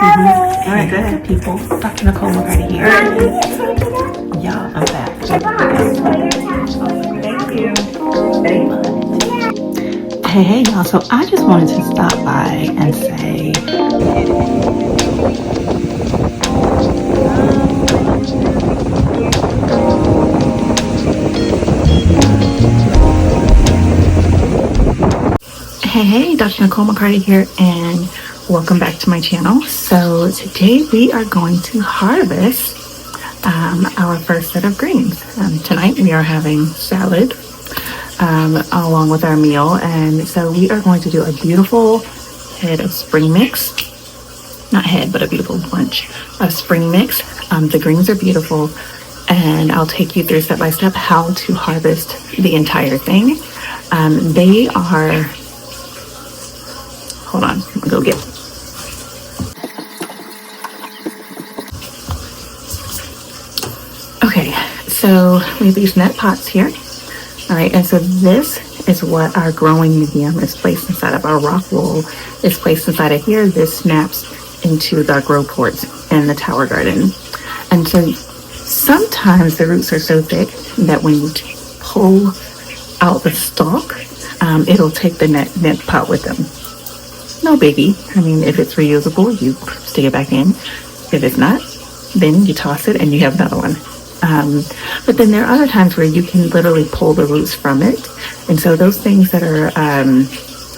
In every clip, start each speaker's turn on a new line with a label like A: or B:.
A: All right, go ahead. People, Dr. Nicole McCarty here. Yeah, I'm back. Thank you. Hey, y'all. So I just wanted to stop by and say, hey, Dr. Nicole McCarty here, and welcome back to my channel. So today we are going to harvest our first set of greens. Tonight we are having salad along with our meal, and so we are going to do a beautiful head of spring mix. Not head, but a beautiful bunch of spring mix. The greens are beautiful, and I'll take you through step by step how to harvest the entire thing. They are, hold on, I'll go get. Okay, so we have these net pots here. All right, and so this is what our growing medium is placed inside of. Our rock wool is placed inside of here. This snaps into the grow ports in the tower garden. And so sometimes the roots are so thick that when you pull out the stalk, it'll take the net pot with them. No biggie. I mean, if it's reusable, you stick it back in. If it's not, then you toss it and you have another one. But then there are other times where you can literally pull the roots from it. And so those things that are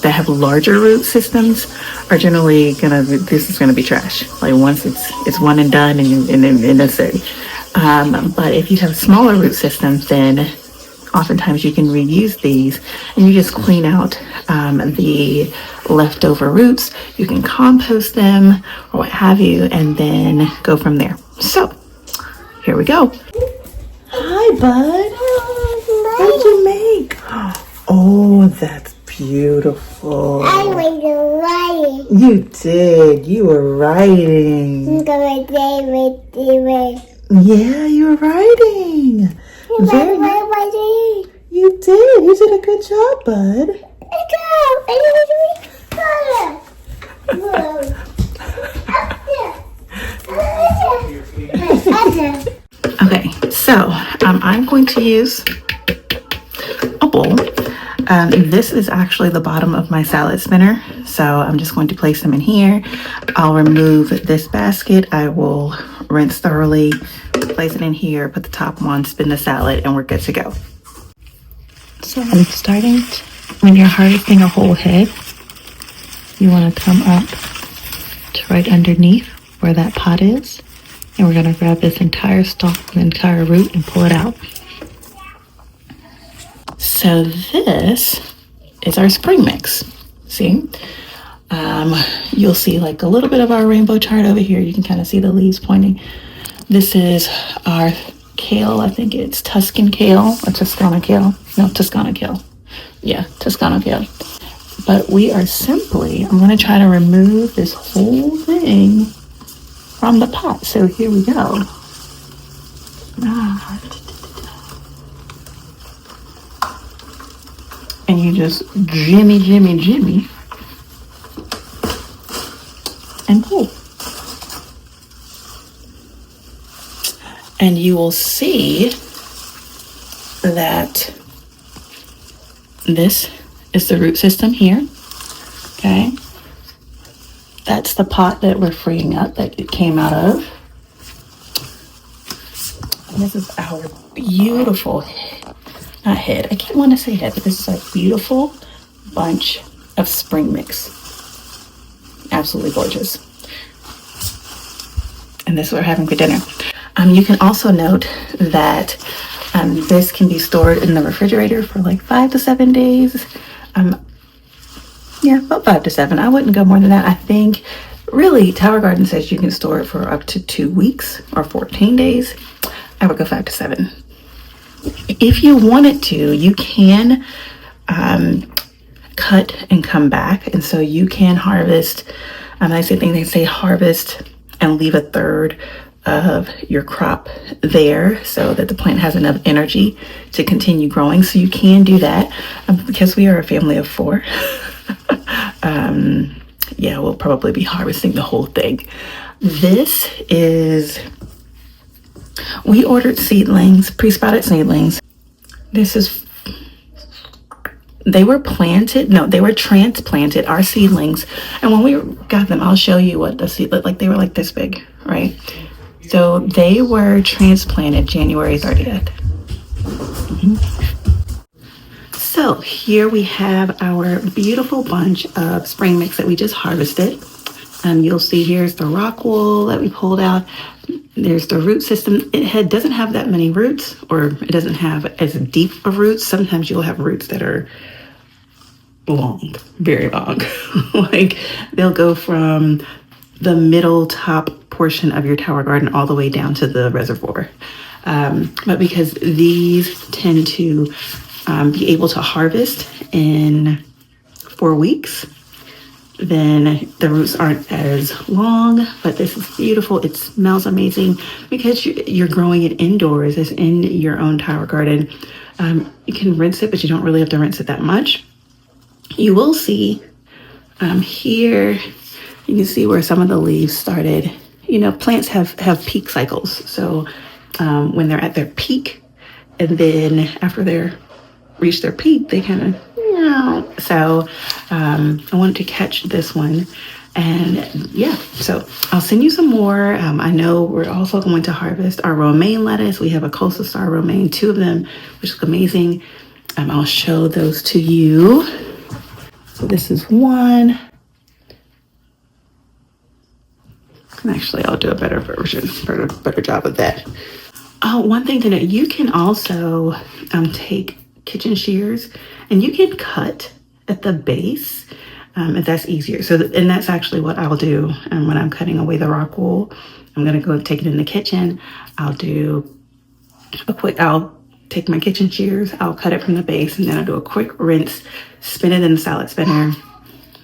A: that have larger root systems are generally this is gonna be trash. Like once it's one and done, and that's it. But if you have smaller root systems, then oftentimes you can reuse these, and you just clean out the leftover roots. You can compost them or what have you, and then go from there. So here we go. Hi, bud. What did you make? Oh, that's beautiful.
B: I was writing.
A: You did. You were writing. Yeah, you were writing. Very nice. You did. You did a good job, bud. Okay, so I'm going to use a bowl. This is actually the bottom of my salad spinner, so I'm just going to place them in here. I'll remove this basket. I will rinse thoroughly, place it in here, put the top on, spin the salad, and we're good to go. So I'm starting when you're harvesting a whole head, you want to come up to right underneath where that pot is, and we're going to grab this entire stalk, the entire root, and pull it out. So this is our spring mix. See? You'll see like a little bit of our rainbow chart over here. You can kind of see the leaves pointing. This is our kale. I think it's Tuscan kale or Toscana kale. No, Toscana kale. Yeah, Toscana kale. But we are simply, I'm going to try to remove this whole thing from the pot. So here we go. And you just jimmy, and pull. And you will see that this is the root system here. Okay. That's the pot that we're freeing up that it came out of. And this is our beautiful, not head, I can't want to say head, but this is a beautiful bunch of spring mix. Absolutely gorgeous. And this is what we're having for dinner. You can also note that this can be stored in the refrigerator for like 5 to 7 days. Yeah, about 5 to 7. I wouldn't go more than that. I think really Tower Garden says you can store it for up to 2 weeks or 14 days. I would go 5 to 7. If you wanted to, you can cut and come back, and so you can harvest. I think they say harvest and leave a third of your crop there so that the plant has enough energy to continue growing. So you can do that because we are a family of 4. yeah, we'll probably be harvesting the whole thing. This is, we ordered seedlings, pre-sprouted seedlings. This is, they were planted, no, they were transplanted, our seedlings. And when we got them, I'll show you what the seed looked like. They were like this big, right? So they were transplanted January 30th. So here we have our beautiful bunch of spring mix that we just harvested. You'll see here's the rock wool that we pulled out. There's the root system. Doesn't have that many roots, or it doesn't have as deep of roots. Sometimes you'll have roots that are long, very long. Like they'll go from the middle top portion of your tower garden all the way down to the reservoir. But because these tend to be able to harvest in 4 weeks, then the roots aren't as long. But this is beautiful. It smells amazing because you're growing it indoors. It's in your own tower garden. You can rinse it, but you don't really have to rinse it that much. You will see here, you can see where some of the leaves started. You know, plants have peak cycles. So when they're at their peak, and then after they're reach their peak, they kind of, so I wanted to catch this one. And yeah, so I'll send you some more. I know we're also going to harvest our romaine lettuce. We have a coastal star romaine, 2 of them, which look amazing. I'll show those to you. So this is one. And actually, I'll do a better version, better job of that. Oh, one thing to note, you can also take kitchen shears and you can cut at the base if that's easier. So, and that's actually what I'll do when I'm cutting away the rock wool. I'm gonna go take it in the kitchen. I'll take my kitchen shears, I'll cut it from the base, and then I'll do a quick rinse, spin it in the salad spinner,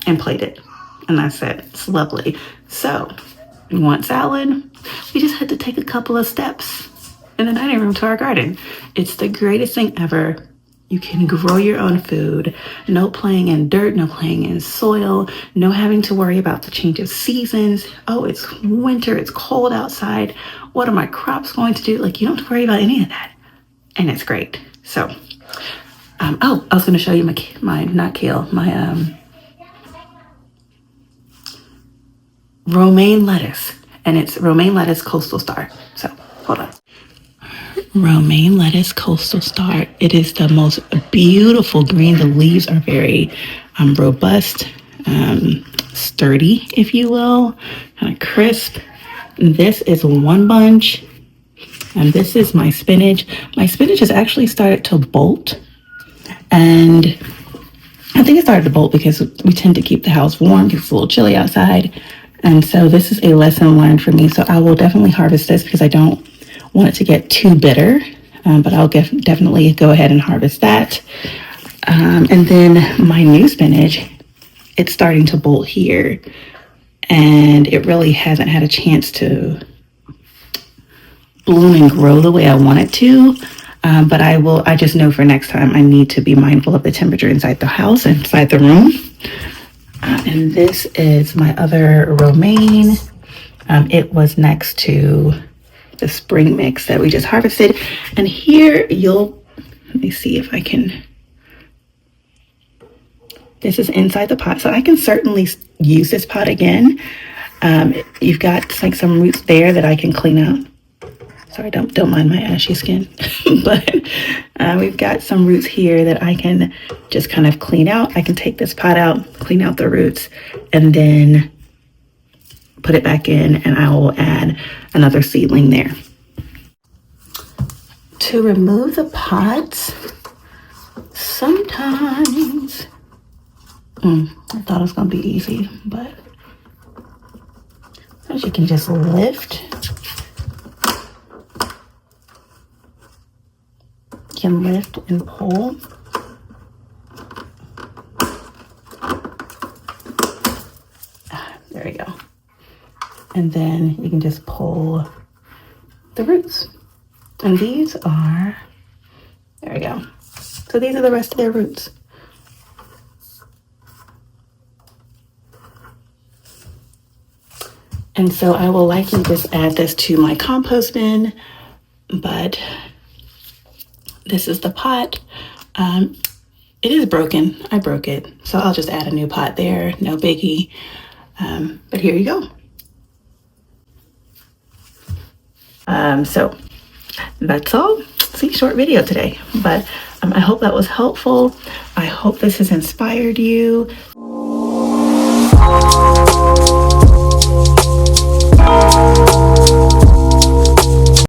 A: and plate it. And that's it. It's lovely. So, you want salad? We just had to take a couple of steps in the dining room to our garden. It's the greatest thing ever. You can grow your own food. No playing in dirt, no playing in soil, no having to worry about the change of seasons. Oh, it's winter, it's cold outside. What are my crops going to do? Like, you don't have to worry about any of that. And it's great. So, oh, I was going to show you my romaine lettuce. And it's romaine lettuce coastal star. So, hold on. Romaine lettuce coastal star. It is the most beautiful green. The leaves are very robust, sturdy, if you will, kind of crisp. This is one bunch, and this is my spinach. My spinach has actually started to bolt, and I think it started to bolt because we tend to keep the house warm because it's a little chilly outside. And so this is a lesson learned for me. So I will definitely harvest this because I don't want it to get too bitter, but I'll definitely go ahead and harvest that. And then my new spinach, it's starting to bolt here, and it really hasn't had a chance to bloom and grow the way I want it to. But I just know for next time I need to be mindful of the temperature inside the house, inside the room. And this is my other romaine. It was next to the spring mix that we just harvested. And here let me see if I can, this is inside the pot. So I can certainly use this pot again. You've got like some roots there that I can clean out. Sorry, don't mind my ashy skin. But we've got some roots here that I can just kind of clean out. I can take this pot out, clean out the roots, and then put it back in, and I will add another seedling there. To remove the pots, sometimes, I thought it was gonna be easy, but as you can just lift, and pull. There we go. And then you can just pull the roots. And these are, there we go. So these are the rest of their roots. And so I will likely just add this to my compost bin, but this is the pot. It is broken. I broke it. So I'll just add a new pot there. No biggie. But here you go. So that's all. See, short video today. But I hope that was helpful. I hope this has inspired you.